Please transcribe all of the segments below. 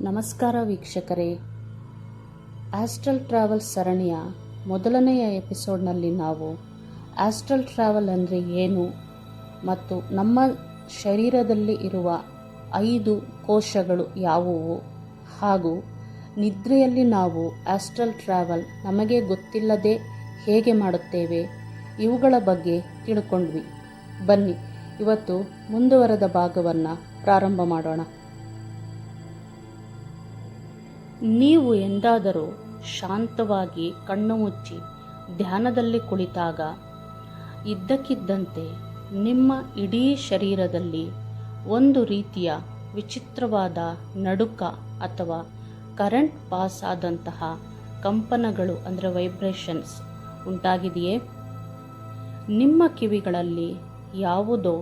ನಮಸ್ಕಾರ ವೀಕ್ಷಕರೇ, astral travel ಸರಣಿಯ ಮೊದಲನೆಯ ಎಪಿಸೋಡ್ನಲ್ಲಿ ನಾವು ಆಸ್ಟ್ರಲ್ ಟ್ರಾವೆಲ್ ಅಂದರೆ ಏನು ಮತ್ತು ನಮ್ಮ ಶರೀರದಲ್ಲಿ ಇರುವ 5 ಕೋಶಗಳು ಯಾವುವು ಹಾಗೂ ನಿದ್ರೆಯಲ್ಲಿ ನಾವು ಆಸ್ಟ್ರಲ್ ಟ್ರಾವೆಲ್ ನಮಗೆ ಗೊತ್ತಿಲ್ಲದೆ ಹೇಗೆ ಮಾಡುತ್ತೇವೆ ಇವುಗಳ ಬಗ್ಗೆ ತಿಳ್ಕೊಂಡ್ವಿ. ಬನ್ನಿ ಇವತ್ತು ಮುಂದುವರೆದ ಭಾಗವನ್ನು ಪ್ರಾರಂಭ ಮಾಡೋಣ. ನೀವು ಎಂದಾದರೂ ಶಾಂತವಾಗಿ ಕಣ್ಣು ಮುಚ್ಚಿ ಧ್ಯಾನದಲ್ಲಿ ಕುಳಿತಾಗ ಇದ್ದಕ್ಕಿದ್ದಂತೆ ನಿಮ್ಮ ಇಡೀ ಶರೀರದಲ್ಲಿ ಒಂದು ರೀತಿಯ ವಿಚಿತ್ರವಾದ ನಡುಕ ಅಥವಾ ಕರೆಂಟ್ ಪಾಸ್ ಆದಂತಹ ಕಂಪನಗಳು ಅಂದರೆ ವೈಬ್ರೇಷನ್ಸ್ ಉಂಟಾಗಿದೆಯೇ? ನಿಮ್ಮ ಕಿವಿಗಳಲ್ಲಿ ಯಾವುದೋ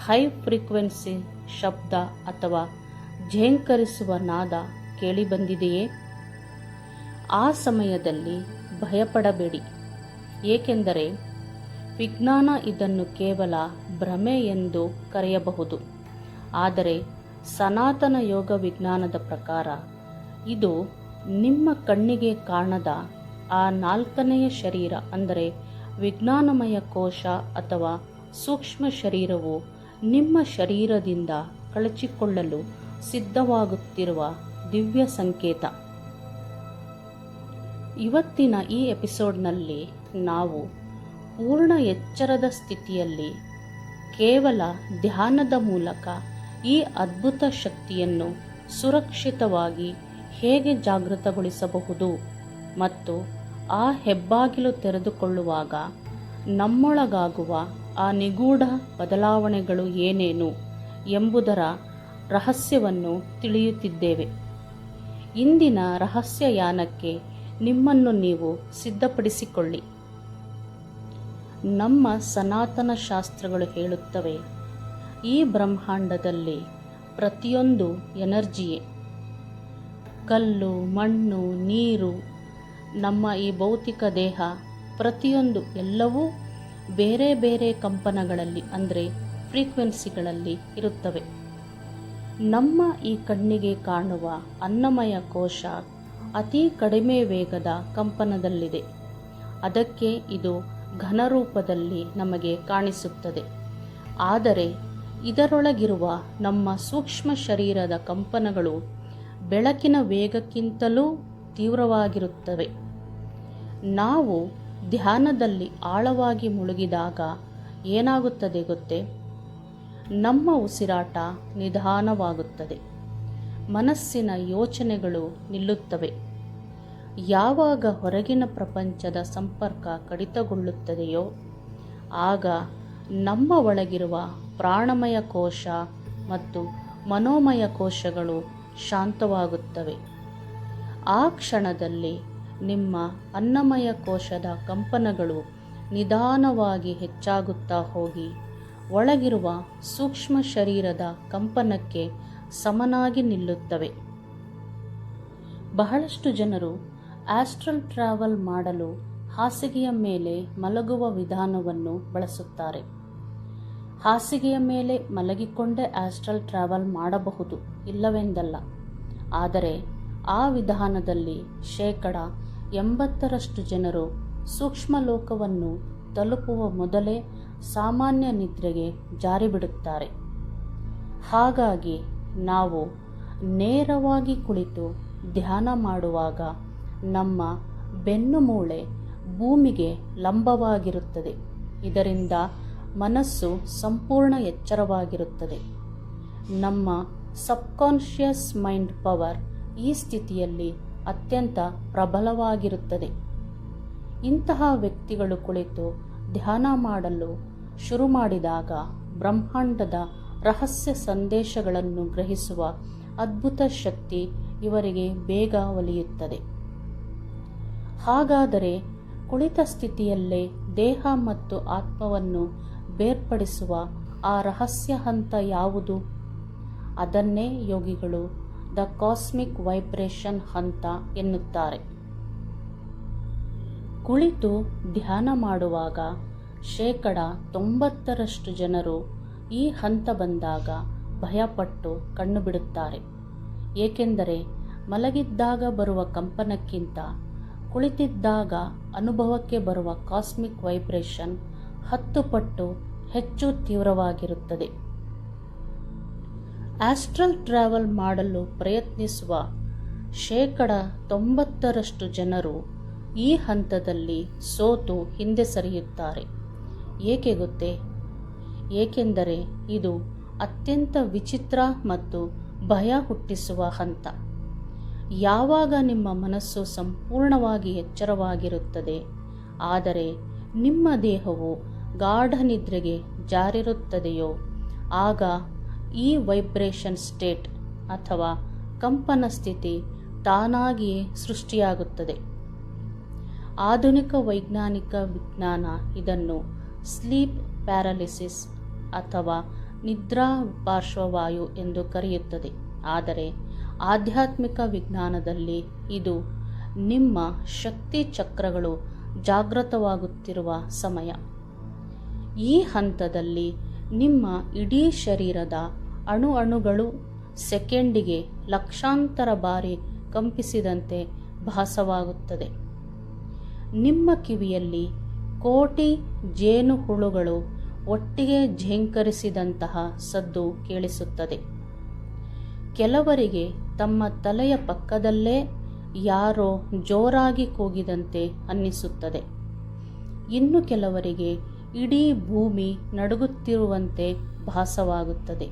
ಹೈ ಫ್ರೀಕ್ವೆನ್ಸಿ ಶಬ್ದ ಅಥವಾ ಝೇಂಕರಿಸುವ ನಾದ ಕೇಳಿ ಬಂದಿದೆಯೇ? ಆ ಸಮಯದಲ್ಲಿ ಭಯಪಡಬೇಡಿ, ಏಕೆಂದರೆ ವಿಜ್ಞಾನ ಇದನ್ನು ಕೇವಲ ಭ್ರಮೆ ಎಂದು ಕರೆಯಬಹುದು. ಆದರೆ ಸನಾತನ ಯೋಗ ವಿಜ್ಞಾನದ ಪ್ರಕಾರ ಇದು ನಿಮ್ಮ ಕಣ್ಣಿಗೆ ಕಾಣದ ಆ 4ನೆಯ ಶರೀರ ಅಂದರೆ ವಿಜ್ಞಾನಮಯ ಕೋಶ ಅಥವಾ ಸೂಕ್ಷ್ಮ ಶರೀರವು ನಿಮ್ಮ ಶರೀರದಿಂದ ಕಳಚಿಕೊಳ್ಳಲು ಸಿದ್ಧವಾಗುತ್ತಿರುವ ದಿವ್ಯ ಸಂಕೇತ. ಇವತ್ತಿನ ಈ ಎಪಿಸೋಡ್ನಲ್ಲಿ ನಾವು ಪೂರ್ಣ ಎಚ್ಚರದ ಸ್ಥಿತಿಯಲ್ಲಿ ಕೇವಲ ಧ್ಯಾನದ ಮೂಲಕ ಈ ಅದ್ಭುತ ಶಕ್ತಿಯನ್ನು ಸುರಕ್ಷಿತವಾಗಿ ಹೇಗೆ ಜಾಗೃತಗೊಳಿಸಬಹುದು ಮತ್ತು ಆ ಹೆಬ್ಬಾಗಿಲು ತೆರೆದುಕೊಳ್ಳುವಾಗ ನಮ್ಮೊಳಗಾಗುವ ಆ ನಿಗೂಢ ಬದಲಾವಣೆಗಳು ಏನೇನು ಎಂಬುದರ ರಹಸ್ಯವನ್ನು ತಿಳಿಯುತ್ತಿದ್ದೇವೆ. ಇಂದಿನ ರಹಸ್ಯಯಾನಕ್ಕೆ ನಿಮ್ಮನ್ನು ನೀವು ಸಿದ್ಧಪಡಿಸಿಕೊಳ್ಳಿ. ನಮ್ಮ ಸನಾತನ ಶಾಸ್ತ್ರಗಳು ಹೇಳುತ್ತವೆ, ಈ ಬ್ರಹ್ಮಾಂಡದಲ್ಲಿ ಪ್ರತಿಯೊಂದು ಎನರ್ಜಿಯೇ. ಕಲ್ಲು, ಮಣ್ಣು, ನೀರು, ನಮ್ಮ ಈ ಭೌತಿಕ ದೇಹ ಪ್ರತಿಯೊಂದು ಎಲ್ಲವೂ ಬೇರೆ ಬೇರೆ ಕಂಪನಗಳಲ್ಲಿ ಅಂದರೆ ಫ್ರೀಕ್ವೆನ್ಸಿಗಳಲ್ಲಿ ಇರುತ್ತವೆ. ನಮ್ಮ ಈ ಕಣ್ಣಿಗೆ ಕಾಣುವ ಅನ್ನಮಯ ಕೋಶ ಅತಿ ಕಡಿಮೆ ವೇಗದ ಕಂಪನದಲ್ಲಿದೆ. ಅದಕ್ಕೆ ಇದು ಘನರೂಪದಲ್ಲಿ ನಮಗೆ ಕಾಣಿಸುತ್ತದೆ. ಆದರೆ ಇದರೊಳಗಿರುವ ನಮ್ಮ ಸೂಕ್ಷ್ಮ ಶರೀರದ ಕಂಪನಗಳು ಬೆಳಕಿನ ವೇಗಕ್ಕಿಂತಲೂ ತೀವ್ರವಾಗಿರುತ್ತವೆ. ನಾವು ಧ್ಯಾನದಲ್ಲಿ ಆಳವಾಗಿ ಮುಳುಗಿದಾಗ ಏನಾಗುತ್ತದೆ ಗೊತ್ತೇ? ನಮ್ಮ ಉಸಿರಾಟ ನಿಧಾನವಾಗುತ್ತದೆ, ಮನಸ್ಸಿನ ಯೋಚನೆಗಳು ನಿಲ್ಲುತ್ತವೆ. ಯಾವಾಗ ಹೊರಗಿನ ಪ್ರಪಂಚದ ಸಂಪರ್ಕ ಕಡಿತಗೊಳ್ಳುತ್ತದೆಯೋ ಆಗ ನಮ್ಮ ಒಳಗಿರುವ ಪ್ರಾಣಮಯ ಕೋಶ ಮತ್ತು ಮನೋಮಯ ಕೋಶಗಳು ಶಾಂತವಾಗುತ್ತವೆ. ಆ ಕ್ಷಣದಲ್ಲಿ ನಿಮ್ಮ ಅನ್ನಮಯ ಕೋಶದ ಕಂಪನಗಳು ನಿಧಾನವಾಗಿ ಹೆಚ್ಚಾಗುತ್ತಾ ಹೋಗಿ ಒಳಗಿರುವ ಸೂಕ್ಷ್ಮ ಶರೀರದ ಕಂಪನಕ್ಕೆ ಸಮನಾಗಿ ನಿಲ್ಲುತ್ತವೆ. ಬಹಳಷ್ಟು ಜನರು ಆಸ್ಟ್ರಲ್ ಟ್ರಾವೆಲ್ ಮಾಡಲು ಹಾಸಿಗೆಯ ಮೇಲೆ ಮಲಗುವ ವಿಧಾನವನ್ನು ಬಳಸುತ್ತಾರೆ. ಹಾಸಿಗೆಯ ಮೇಲೆ ಮಲಗಿಕೊಂಡೇ ಆಸ್ಟ್ರಲ್ ಟ್ರಾವೆಲ್ ಮಾಡಬಹುದು, ಇಲ್ಲವೆಂದಲ್ಲ. ಆದರೆ ಆ ವಿಧಾನದಲ್ಲಿ 80% ಜನರು ಸೂಕ್ಷ್ಮ ಲೋಕವನ್ನು ತಲುಪುವ ಮೊದಲೇ ಸಾಮಾನ್ಯ ನಿದ್ರೆಗೆ ಜಾರಿಬಿಡುತ್ತಾರೆ. ಹಾಗಾಗಿ ನಾವು ನೇರವಾಗಿ ಕುಳಿತು ಧ್ಯಾನ ಮಾಡುವಾಗ ನಮ್ಮ ಬೆನ್ನು ಮೂಳೆ ಭೂಮಿಗೆ ಲಂಬವಾಗಿರುತ್ತದೆ. ಇದರಿಂದ ಮನಸ್ಸು ಸಂಪೂರ್ಣ ಎಚ್ಚರವಾಗಿರುತ್ತದೆ. ನಮ್ಮ ಸಬ್ಕಾನ್ಷಿಯಸ್ ಮೈಂಡ್ ಪವರ್ ಈ ಸ್ಥಿತಿಯಲ್ಲಿ ಅತ್ಯಂತ ಪ್ರಬಲವಾಗಿರುತ್ತದೆ. ಇಂತಹ ವ್ಯಕ್ತಿಗಳು ಕುಳಿತು ಧ್ಯಾನ ಮಾಡಲು ಶುರು ಮಾಡಿದಾಗ ಬ್ರಹ್ಮಾಂಡದ ರಹಸ್ಯ ಸಂದೇಶಗಳನ್ನು ಗ್ರಹಿಸುವ ಅದ್ಭುತ ಶಕ್ತಿ ಇವರಿಗೆ ಬೇಗ ಒಲಿಯುತ್ತದೆ. ಹಾಗಾದರೆ ಕುಳಿತ ಸ್ಥಿತಿಯಲ್ಲೇ ದೇಹ ಮತ್ತು ಆತ್ಮವನ್ನು ಬೇರ್ಪಡಿಸುವ ಆ ರಹಸ್ಯ ಹಂತ ಯಾವುದು? ಅದನ್ನೇ ಯೋಗಿಗಳು ದ ಕಾಸ್ಮಿಕ್ ವೈಬ್ರೇಷನ್ ಹಂತ ಎನ್ನುತ್ತಾರೆ. ಕುಳಿತು ಧ್ಯಾನ ಮಾಡುವಾಗ 90% ಜನರು ಈ ಹಂತ ಬಂದಾಗ ಭಯಪಟ್ಟು ಕಣ್ಣು ಬಿಡುತ್ತಾರೆ. ಏಕೆಂದರೆ ಮಲಗಿದ್ದಾಗ ಬರುವ ಕಂಪನಕ್ಕಿಂತ ಕುಳಿತಿದ್ದಾಗ ಅನುಭವಕ್ಕೆ ಬರುವ ಕಾಸ್ಮಿಕ್ ವೈಬ್ರೇಷನ್ 10 ಪಟ್ಟು ಹೆಚ್ಚು ತೀವ್ರವಾಗಿರುತ್ತದೆ. ಆಸ್ಟ್ರಲ್ ಟ್ರಾವೆಲ್ ಮಾಡಲು ಪ್ರಯತ್ನಿಸುವ 90% ಜನರು ಈ ಹಂತದಲ್ಲಿ ಸೋತು ಹಿಂದೆ ಸರಿಯುತ್ತಾರೆ. ಏಕೆ ಗೊತ್ತೇ? ಏಕೆಂದರೆ ಇದು ಅತ್ಯಂತ ವಿಚಿತ್ರ ಮತ್ತು ಭಯ ಹುಟ್ಟಿಸುವ ಹಂತ. ಯಾವಾಗ ನಿಮ್ಮ ಮನಸ್ಸು ಸಂಪೂರ್ಣವಾಗಿ ಎಚ್ಚರವಾಗಿರುತ್ತದೆ, ಆದರೆ ನಿಮ್ಮ ದೇಹವು ಗಾಢ ನಿದ್ರೆಗೆ ಜಾರಿರುತ್ತದೆಯೋ, ಆಗ ಈ ವೈಬ್ರೇಷನ್ ಸ್ಟೇಟ್ ಅಥವಾ ಕಂಪನ ಸ್ಥಿತಿ ತಾನಾಗಿಯೇ ಸೃಷ್ಟಿಯಾಗುತ್ತದೆ. ಆಧುನಿಕ ವೈಜ್ಞಾನಿಕ ವಿಜ್ಞಾನ ಇದನ್ನು ಸ್ಲೀಪ್ ಪ್ಯಾರಾಲಿಸಿಸ್ ಅಥವಾ ನಿದ್ರಾ ಪಾರ್ಶ್ವವಾಯು ಎಂದು ಕರೆಯುತ್ತದೆ. ಆದರೆ ಆಧ್ಯಾತ್ಮಿಕ ವಿಜ್ಞಾನದಲ್ಲಿ ಇದು ನಿಮ್ಮ ಶಕ್ತಿ ಚಕ್ರಗಳು ಜಾಗೃತವಾಗುತ್ತಿರುವ ಸಮಯ. ಈ ಹಂತದಲ್ಲಿ ನಿಮ್ಮ ಇಡೀ ಶರೀರದ ಅಣುಗಳು ಸೆಕೆಂಡಿಗೆ ಲಕ್ಷಾಂತರ ಬಾರಿ ಕಂಪಿಸಿದಂತೆ ಭಾಸವಾಗುತ್ತದೆ. ನಿಮ್ಮ ಕಿವಿಯಲ್ಲಿ ಕೋಟಿ ಜೇನುಹುಳುಗಳು ಒಟ್ಟಿಗೆ ಝೇಂಕರಿಸಿದಂತಹ ಸದ್ದು ಕೇಳಿಸುತ್ತದೆ. ಕೆಲವರಿಗೆ ತಮ್ಮ ತಲೆಯ ಪಕ್ಕದಲ್ಲೇ ಯಾರೋ ಜೋರಾಗಿ ಕೂಗಿದಂತೆ ಅನ್ನಿಸುತ್ತದೆ. ಇನ್ನು ಕೆಲವರಿಗೆ ಇಡೀ ಭೂಮಿ ನಡುಗುತ್ತಿರುವಂತೆ ಭಾಸವಾಗುತ್ತದೆ.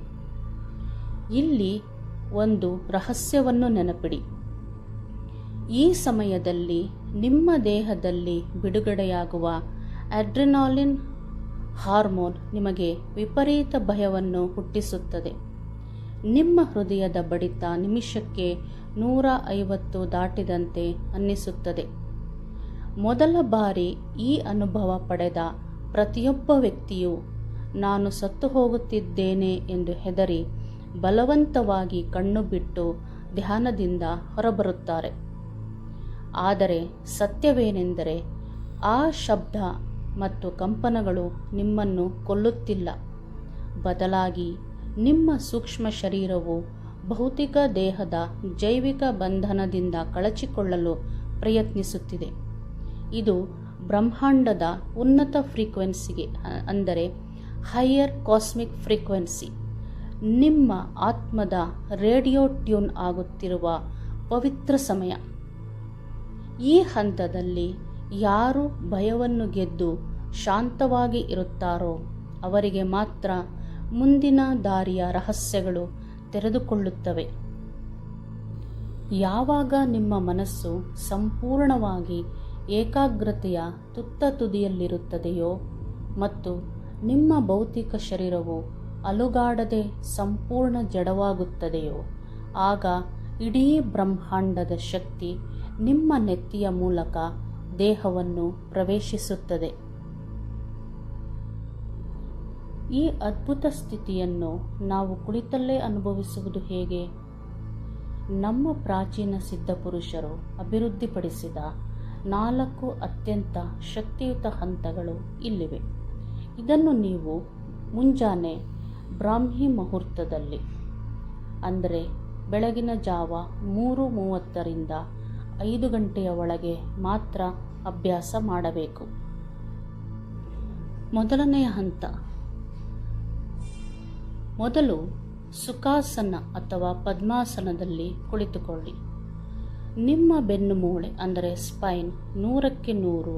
ಇಲ್ಲಿ ಒಂದು ರಹಸ್ಯವನ್ನು ನೆನಪಿಡಿ. ಈ ಸಮಯದಲ್ಲಿ ನಿಮ್ಮ ದೇಹದಲ್ಲಿ ಬಿಡುಗಡೆಯಾಗುವ ಅಡ್ರಿನಾಲಿನ್ ಹಾರ್ಮೋನ್ ನಿಮಗೆ ವಿಪರೀತ ಭಯವನ್ನು ಹುಟ್ಟಿಸುತ್ತದೆ. ನಿಮ್ಮ ಹೃದಯದ ಬಡಿತ ನಿಮಿಷಕ್ಕೆ 150 ದಾಟಿದಂತೆ ಅನ್ನಿಸುತ್ತದೆ. ಮೊದಲ ಬಾರಿ ಈ ಅನುಭವ ಪಡೆದ ಪ್ರತಿಯೊಬ್ಬ ವ್ಯಕ್ತಿಯು ನಾನು ಸತ್ತು ಹೋಗುತ್ತಿದ್ದೇನೆ ಎಂದು ಹೆದರಿ ಬಲವಂತವಾಗಿ ಕಣ್ಣು ಬಿಟ್ಟು ಧ್ಯಾನದಿಂದ ಹೊರಬರುತ್ತಾರೆ. ಆದರೆ ಸತ್ಯವೇನೆಂದರೆ, ಆ ಶಬ್ದ ಮತ್ತು ಕಂಪನಗಳು ನಿಮ್ಮನ್ನು ಕೊಲ್ಲುತ್ತಿಲ್ಲ. ಬದಲಾಗಿ ನಿಮ್ಮ ಸೂಕ್ಷ್ಮ ಶರೀರವು ಭೌತಿಕ ದೇಹದ ಜೈವಿಕ ಬಂಧನದಿಂದ ಕಳಚಿಕೊಳ್ಳಲು ಪ್ರಯತ್ನಿಸುತ್ತಿದೆ. ಇದು ಬ್ರಹ್ಮಾಂಡದ ಉನ್ನತ ಫ್ರೀಕ್ವೆನ್ಸಿಗೆ, ಅಂದರೆ ಹೈಯರ್ ಕಾಸ್ಮಿಕ್ ಫ್ರೀಕ್ವೆನ್ಸಿ, ನಿಮ್ಮ ಆತ್ಮದ ರೇಡಿಯೋ ಟ್ಯೂನ್ ಆಗುತ್ತಿರುವ ಪವಿತ್ರ ಸಮಯ. ಈ ಹಂತದಲ್ಲಿ ಯಾರು ಭಯವನ್ನು ಗೆದ್ದು ಶಾಂತವಾಗಿ ಇರುತ್ತಾರೋ ಅವರಿಗೆ ಮಾತ್ರ ಮುಂದಿನ ದಾರಿಯ ರಹಸ್ಯಗಳು ತೆರೆದುಕೊಳ್ಳುತ್ತವೆ. ಯಾವಾಗ ನಿಮ್ಮ ಮನಸ್ಸು ಸಂಪೂರ್ಣವಾಗಿ ಏಕಾಗ್ರತೆಯ ತುತ್ತ ತುದಿಯಲ್ಲಿರುತ್ತದೆಯೋ ಮತ್ತು ನಿಮ್ಮ ಭೌತಿಕ ಶರೀರವು ಅಲುಗಾಡದೆ ಸಂಪೂರ್ಣ ಜಡವಾಗುತ್ತದೆಯೋ, ಆಗ ಇಡೀ ಬ್ರಹ್ಮಾಂಡದ ಶಕ್ತಿ ನಿಮ್ಮ ನೆತ್ತಿಯ ಮೂಲಕ ದೇಹವನ್ನು ಪ್ರವೇಶಿಸುತ್ತದೆ. ಈ ಅದ್ಭುತ ಸ್ಥಿತಿಯನ್ನು ನಾವು ಕುಳಿತಲ್ಲೇ ಅನುಭವಿಸುವುದು ಹೇಗೆ? ನಮ್ಮ ಪ್ರಾಚೀನ ಸಿದ್ಧಪುರುಷರು ಅಭಿವೃದ್ಧಿಪಡಿಸಿದ 4 ಅತ್ಯಂತ ಶಕ್ತಿಯುತ ಹಂತಗಳು ಇಲ್ಲಿವೆ. ಇದನ್ನು ನೀವು ಮುಂಜಾನೆ ಬ್ರಾಹ್ಮಿ ಮುಹೂರ್ತದಲ್ಲಿ, ಅಂದರೆ ಬೆಳಗಿನ ಜಾವ 3:30ರಿಂದ 5 ಗಂಟೆಯ ಒಳಗೆ ಮಾತ್ರ ಅಭ್ಯಾಸ ಮಾಡಬೇಕು. ಮೊದಲನೆಯ ಹಂತ. ಮೊದಲು ಸುಖಾಸನ ಅಥವಾ ಪದ್ಮಾಸನದಲ್ಲಿ ಕುಳಿತುಕೊಳ್ಳಿ. ನಿಮ್ಮ ಬೆನ್ನು ಮೂಳೆ, ಅಂದರೆ ಸ್ಪೈನ್ 100ಕ್ಕೆ 100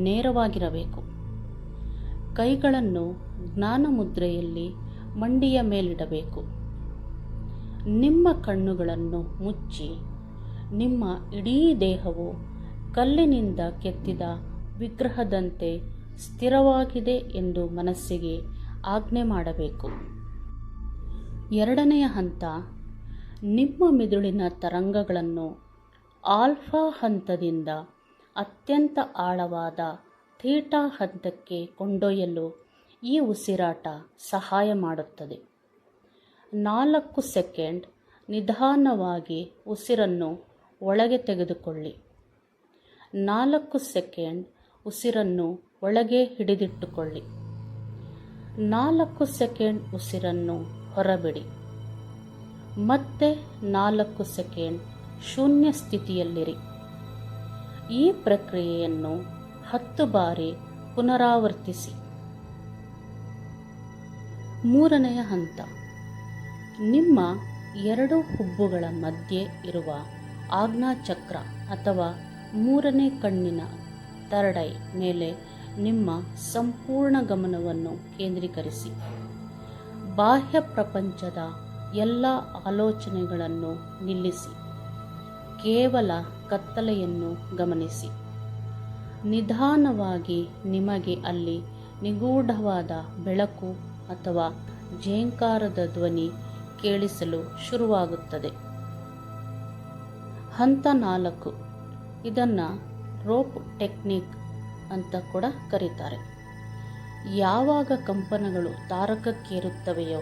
ನೇರವಾಗಿರಬೇಕು. ಕೈಗಳನ್ನು ಜ್ಞಾನ ಮುದ್ರೆಯಲ್ಲಿ ಮಂಡಿಯ ಮೇಲಿಡಬೇಕು. ನಿಮ್ಮ ಕಣ್ಣುಗಳನ್ನು ಮುಚ್ಚಿ ನಿಮ್ಮ ಇಡೀ ದೇಹವು ಕಲ್ಲಿನಿಂದ ಕೆತ್ತಿದ ವಿಗ್ರಹದಂತೆ ಸ್ಥಿರವಾಗಿದೆ ಎಂದು ಮನಸ್ಸಿಗೆ ಆಜ್ಞೆ ಮಾಡಬೇಕು. ಎರಡನೆಯ ಹಂತ, ನಿಮ್ಮ ಮಿದುಳಿನ ತರಂಗಗಳನ್ನು ಆಲ್ಫಾ ಹಂತದಿಂದ ಅತ್ಯಂತ ಆಳವಾದ ಥೀಟಾ ಹಂತಕ್ಕೆ ಕೊಂಡೊಯ್ಯಲು ಈ ಉಸಿರಾಟ ಸಹಾಯ ಮಾಡುತ್ತದೆ. 4 ಸೆಕೆಂಡ್ ನಿಧಾನವಾಗಿ ಉಸಿರನ್ನು ಒಳಗೆ ತೆಗೆದುಕೊಳ್ಳಿ. 4 ಸೆಕೆಂಡ್ ಉಸಿರನ್ನು ಒಳಗೆ ಹಿಡಿದಿಟ್ಟುಕೊಳ್ಳಿ. 4 ಸೆಕೆಂಡ್ ಉಸಿರನ್ನು ಹೊರಬಿಡಿ. ಮತ್ತೆ 4 ಸೆಕೆಂಡ್ ಶೂನ್ಯ ಸ್ಥಿತಿಯಲ್ಲಿರಿ. ಈ ಪ್ರಕ್ರಿಯೆಯನ್ನು 10 ಬಾರಿ ಪುನರಾವರ್ತಿಸಿ. 3ನೇ ಹಂತ, ನಿಮ್ಮ 2 ಹುಬ್ಬುಗಳ ಮಧ್ಯೆ ಇರುವ ಆಜ್ಞಾಚಕ್ರ ಅಥವಾ 3ನೇ ಕಣ್ಣಿನ ಥರ್ಡ್ ಐ ಮೇಲೆ ನಿಮ್ಮ ಸಂಪೂರ್ಣ ಗಮನವನ್ನು ಕೇಂದ್ರೀಕರಿಸಿ. ಬಾಹ್ಯ ಪ್ರಪಂಚದ ಎಲ್ಲ ಆಲೋಚನೆಗಳನ್ನು ನಿಲ್ಲಿಸಿ. ಕೇವಲ ಕತ್ತಲೆಯನ್ನು ಗಮನಿಸಿ. ನಿಧಾನವಾಗಿ ನಿಮಗೆ ಅಲ್ಲಿ ನಿಗೂಢವಾದ ಬೆಳಕು ಅಥವಾ ಝೇಂಕಾರದ ಧ್ವನಿ ಕೇಳಿಸಲು ಶುರುವಾಗುತ್ತದೆ. ಹಂತ 4, ಇದನ್ನು ರೋಪ್ ಟೆಕ್ನಿಕ್ ಅಂತ ಕೂಡ ಕರೀತಾರೆ. ಯಾವಾಗ ಕಂಪನಗಳು ತಾರಕಕ್ಕೇರುತ್ತವೆಯೋ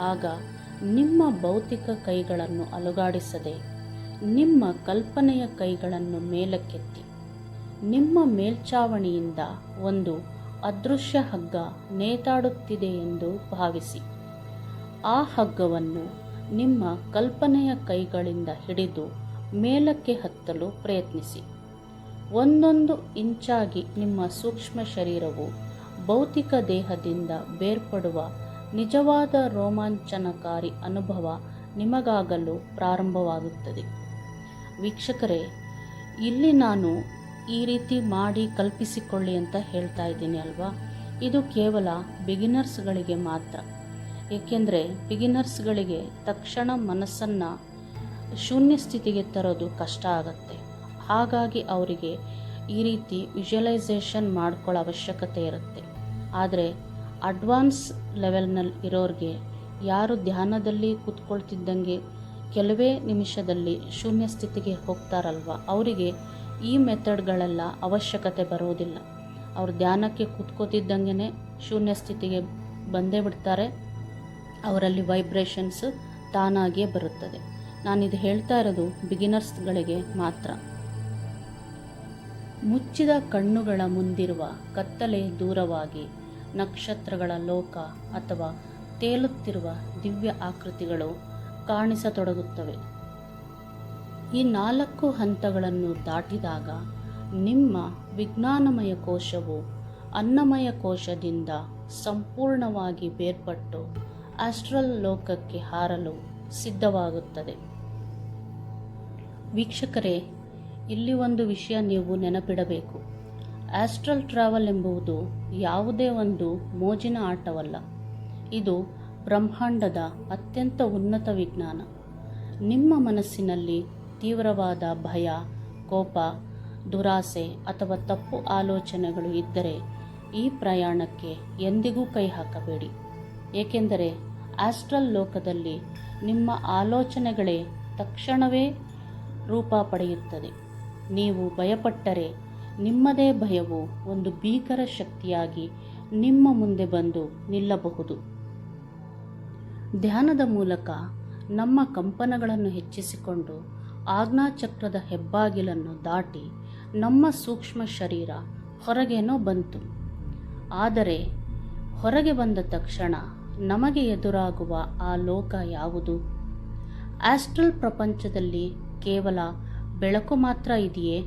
ಆಗ ನಿಮ್ಮ ಭೌತಿಕ ಕೈಗಳನ್ನು ಅಲುಗಾಡಿಸದೆ ನಿಮ್ಮ ಕಲ್ಪನೆಯ ಕೈಗಳನ್ನು ಮೇಲಕ್ಕೆತ್ತಿ. ನಿಮ್ಮ ಮೇಲ್ಛಾವಣಿಯಿಂದ ಒಂದು ಅದೃಶ್ಯ ಹಗ್ಗ ನೇತಾಡುತ್ತಿದೆ ಎಂದು ಭಾವಿಸಿ. ಆ ಹಗ್ಗವನ್ನು ನಿಮ್ಮ ಕಲ್ಪನೆಯ ಕೈಗಳಿಂದ ಹಿಡಿದು ಮೇಲಕ್ಕೆ ಹತ್ತಲು ಪ್ರಯತ್ನಿಸಿ. 1 ಇಂಚಾಗಿ ನಿಮ್ಮ ಸೂಕ್ಷ್ಮ ಶರೀರವು ಭೌತಿಕ ದೇಹದಿಂದ ಬೇರ್ಪಡುವ ನಿಜವಾದ ರೋಮಾಂಚನಕಾರಿ ಅನುಭವ ನಿಮಗಾಗಲು ಪ್ರಾರಂಭವಾಗುತ್ತದೆ. ವೀಕ್ಷಕರೇ, ಇಲ್ಲಿ ನಾನು ಈ ರೀತಿ ಮಾಡಿ ಕಲ್ಪಿಸಿಕೊಳ್ಳಿ ಅಂತ ಹೇಳ್ತಾ ಇದ್ದೀನಿ ಅಲ್ವಾ, ಇದು ಕೇವಲ ಬಿಗಿನರ್ಸ್ಗಳಿಗೆ ಮಾತ್ರ. ಏಕೆಂದರೆ ಬಿಗಿನರ್ಸ್ಗಳಿಗೆ ತಕ್ಷಣ ಮನಸ್ಸನ್ನು ಶೂನ್ಯ ಸ್ಥಿತಿಗೆ ತರೋದು ಕಷ್ಟ ಆಗುತ್ತೆ. ಹಾಗಾಗಿ ಅವರಿಗೆ ಈ ರೀತಿ ವಿಜುವಲೈಸೇಷನ್ ಮಾಡ್ಕೊಳ್ಳೋ ಅವಶ್ಯಕತೆ ಇರುತ್ತೆ. ಆದರೆ ಅಡ್ವಾನ್ಸ್ ಲೆವೆಲ್ನಲ್ಲಿ ಇರೋರಿಗೆ, ಯಾರು ಧ್ಯಾನದಲ್ಲಿ ಕೂತ್ಕೊಳ್ತಿದ್ದಂಗೆ ಕೆಲವೇ ನಿಮಿಷದಲ್ಲಿ ಶೂನ್ಯ ಸ್ಥಿತಿಗೆ ಹೋಗ್ತಾರಲ್ವ, ಅವರಿಗೆ ಈ ಮೆಥಡ್ಗಳೆಲ್ಲ ಅವಶ್ಯಕತೆ ಬರೋದಿಲ್ಲ. ಅವ್ರು ಧ್ಯಾನಕ್ಕೆ ಕೂತ್ಕೋತಿದ್ದಂಗೆ ಶೂನ್ಯ ಸ್ಥಿತಿಗೆ ಬಂದೇ ಬಿಡ್ತಾರೆ. ಅವರಲ್ಲಿ ವೈಬ್ರೇಷನ್ಸ್ ತಾನಾಗಿಯೇ ಬರುತ್ತದೆ. ನಾನಿದು ಹೇಳ್ತಾ ಇರೋದು ಬಿಗಿನರ್ಸ್ಗಳಿಗೆ ಮಾತ್ರ. ಮುಚ್ಚಿದ ಕಣ್ಣುಗಳ ಮುಂದಿರುವ ಕತ್ತಲೆ ದೂರವಾಗಿ ನಕ್ಷತ್ರಗಳ ಲೋಕ ಅಥವಾ ತೇಲುತ್ತಿರುವ ದಿವ್ಯ ಆಕೃತಿಗಳು ಕಾಣಿಸತೊಡಗುತ್ತವೆ. ಈ 4 ಹಂತಗಳನ್ನು ದಾಟಿದಾಗ ನಿಮ್ಮ ವಿಜ್ಞಾನಮಯ ಕೋಶವು ಅನ್ನಮಯ ಕೋಶದಿಂದ ಸಂಪೂರ್ಣವಾಗಿ ಬೇರ್ಪಟ್ಟು ಆಸ್ಟ್ರಲ್ ಲೋಕಕ್ಕೆ ಹಾರಲು ಸಿದ್ಧವಾಗುತ್ತದೆ. ವೀಕ್ಷಕರೇ, ಇಲ್ಲಿ ಒಂದು ವಿಷಯ ನೀವು ನೆನಪಿಡಬೇಕು. ಆಸ್ಟ್ರಲ್ ಟ್ರಾವೆಲ್ ಎಂಬುದು ಯಾವುದೇ ಒಂದು ಮೋಜಿನ ಆಟವಲ್ಲ. ಇದು ಬ್ರಹ್ಮಾಂಡದ ಅತ್ಯಂತ ಉನ್ನತ ವಿಜ್ಞಾನ. ನಿಮ್ಮ ಮನಸ್ಸಿನಲ್ಲಿ ತೀವ್ರವಾದ ಭಯ, ಕೋಪ, ದುರಾಸೆ ಅಥವಾ ತಪ್ಪು ಆಲೋಚನೆಗಳು ಇದ್ದರೆ ಈ ಪ್ರಯಾಣಕ್ಕೆ ಎಂದಿಗೂ ಕೈ ಹಾಕಬೇಡಿ. ಏಕೆಂದರೆ ಆಸ್ಟ್ರಲ್ ಲೋಕದಲ್ಲಿ ನಿಮ್ಮ ಆಲೋಚನೆಗಳೇ ತಕ್ಷಣವೇ ರೂಪ ಪಡೆಯುತ್ತದೆ. ನೀವು ಭಯಪಟ್ಟರೆ ನಿಮ್ಮದೇ ಭಯವು ಒಂದು ಭೀಕರ ಶಕ್ತಿಯಾಗಿ ನಿಮ್ಮ ಮುಂದೆ ಬಂದು ನಿಲ್ಲಬಹುದು. ಧ್ಯಾನದ ಮೂಲಕ ನಮ್ಮ ಕಂಪನಗಳನ್ನು ಹೆಚ್ಚಿಸಿಕೊಂಡು ಆಜ್ಞಾಚಕ್ರದ ಹೆಬ್ಬಾಗಿಲನ್ನು ದಾಟಿ ನಮ್ಮ ಸೂಕ್ಷ್ಮ ಶರೀರ ಹೊರಗೇನೋ ಬಂತು. ಆದರೆ ಹೊರಗೆ ಬಂದ ತಕ್ಷಣ ನಮಗೆ ಎದುರಾಗುವ ಆ ಲೋಕ ಯಾವುದು? ಆಸ್ಟ್ರಲ್ ಪ್ರಪಂಚದಲ್ಲಿ ಕೇವಲ ಬೆಳಕು ಮಾತ್ರ ಇದೆಯೇ?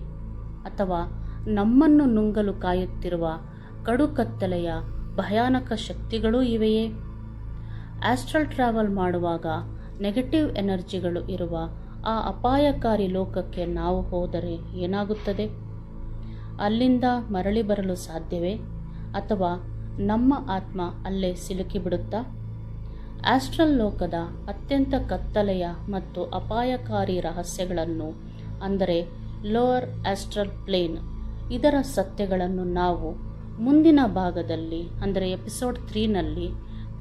ಅಥವಾ ನಮ್ಮನ್ನು ನುಂಗಲು ಕಾಯುತ್ತಿರುವ ಕಡು ಕತ್ತಲೆಯ ಭಯಾನಕ ಶಕ್ತಿಗಳೂ ಇವೆಯೇ? ಆಸ್ಟ್ರಲ್ ಟ್ರಾವೆಲ್ ಮಾಡುವಾಗ ನೆಗೆಟಿವ್ ಎನರ್ಜಿಗಳು ಇರುವ ಆ ಅಪಾಯಕಾರಿ ಲೋಕಕ್ಕೆ ನಾವು ಹೋದರೆ ಏನಾಗುತ್ತದೆ? ಅಲ್ಲಿಂದ ಮರಳಿ ಬರಲು ಸಾಧ್ಯವೇ? ಅಥವಾ ನಮ್ಮ ಆತ್ಮ ಅಲ್ಲೇ ಸಿಲುಕಿಬಿಡುತ್ತಾ? ಆಸ್ಟ್ರಲ್ ಲೋಕದ ಅತ್ಯಂತ ಕತ್ತಲೆಯ ಮತ್ತು ಅಪಾಯಕಾರಿ ರಹಸ್ಯಗಳನ್ನು, ಅಂದರೆ ಲೋವರ್ ಆಸ್ಟ್ರಲ್ ಪ್ಲೇನ್, ಇದರ ಸತ್ಯಗಳನ್ನು ನಾವು ಮುಂದಿನ ಭಾಗದಲ್ಲಿ, ಅಂದರೆ ಎಪಿಸೋಡ್ 3ನಲ್ಲಿ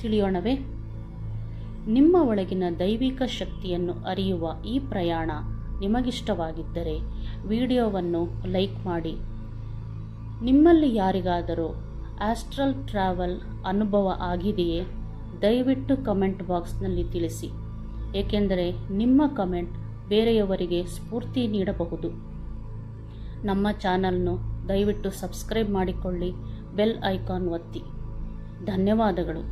ತಿಳಿಯೋಣವೇ? ನಿಮ್ಮ ಒಳಗಿನ ದೈವಿಕ ಶಕ್ತಿಯನ್ನು ಅರಿಯುವ ಈ ಪ್ರಯಾಣ ನಿಮಗಿಷ್ಟವಾಗಿದ್ದರೆ ವಿಡಿಯೋವನ್ನು ಲೈಕ್ ಮಾಡಿ. ನಿಮ್ಮಲ್ಲಿ ಯಾರಿಗಾದರೂ ಆಸ್ಟ್ರಲ್ ಟ್ರಾವೆಲ್ ಅನುಭವ ಆಗಿದೆಯೇ? ದಯವಿಟ್ಟು ಕಮೆಂಟ್ ಬಾಕ್ಸ್ನಲ್ಲಿ ತಿಳಿಸಿ. ಏಕೆಂದರೆ ನಿಮ್ಮ ಕಮೆಂಟ್ ಬೇರೆಯವರಿಗೆ ಸ್ಫೂರ್ತಿ ನೀಡಬಹುದು. ನಮ್ಮ ಚಾನಲ್ನು ದಯವಿಟ್ಟು ಸಬ್ಸ್ಕ್ರೈಬ್ ಮಾಡಿಕೊಳ್ಳಿ, ಬೆಲ್ ಐಕಾನ್ ಒತ್ತಿ. ಧನ್ಯವಾದಗಳು.